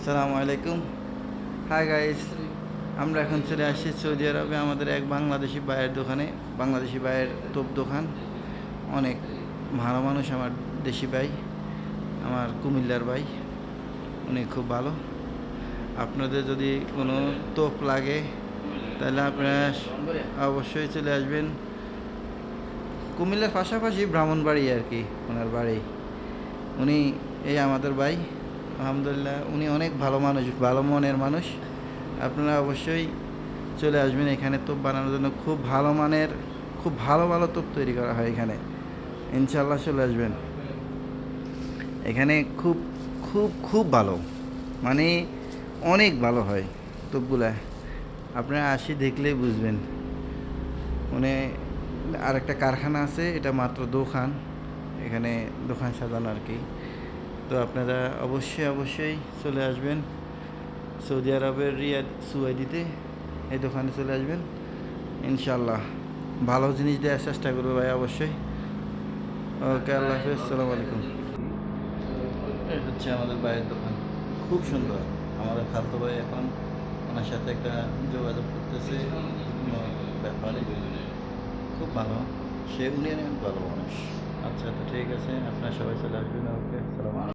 আসসালামু আলাইকুম। Hi guys, আমরা এখন চলে আসছি সৌদি আরবে আমাদের এক বাংলাদেশি ভাইয়ের দোকানে। বাংলাদেশি ভাইয়ের তোপ দোকান। অনেক ভালো মানুষ আমার দেশি ভাই, আমার কুমিল্লার ভাই। উনি খুব ভালো। আপনাদের যদি কোনো তোপ লাগে তাহলে আপনারা অবশ্যই চলে আসবেন। কুমিল্লার পাশাপাশি ব্রাহ্মণবাড়ি আর কি ওনার বাড়ি। উনি এই আমাদের ভাই, আলহামদুলিল্লাহ উনি অনেক ভালো মানুষ, ভালো মনের মানুষ। আপনারা অবশ্যই চলে আসবেন এখানে তোপ বানানোর জন্য। খুব ভালো মানের, খুব ভালো ভালো তোপ তৈরি করা হয় এখানে। ইনশাল্লাহ চলে আসবেন এখানে। খুব খুব খুব ভালো, মানে অনেক ভালো হয় তোপগুলা। আপনারা আসি দেখলেই বুঝবেন। মানে আরেকটা কারখানা আছে, এটা মাত্র দোকান, এখানে দোকান সাজানো আর কি। তো আপনারা অবশ্যই অবশ্যই চলে আসবেন সৌদি আরবের রিয়াদ সুয়াইদিতে এই দোকানে চলে আসবেন ইনশাল্লাহ। ভালো জিনিস দেওয়ার চেষ্টা করবো ভাই অবশ্যই। ওকে, আল্লাহ হাফেজ, আসসালামু আলাইকুম। এটা হচ্ছে আমাদের ভাইয়ের দোকান, খুব সুন্দর। আমাদের খালতো ভাই এখন ওনার সাথে একটা যোগাযোগ করতেছে কোনো ব্যাপারে। খুব ভালো, উনি অনেক ভালো মানুষ। আচ্ছা, তো ঠিক আছে, আপনারা সবাই চলে আসবেন। ওকে, আসসালামু আলাইকুম।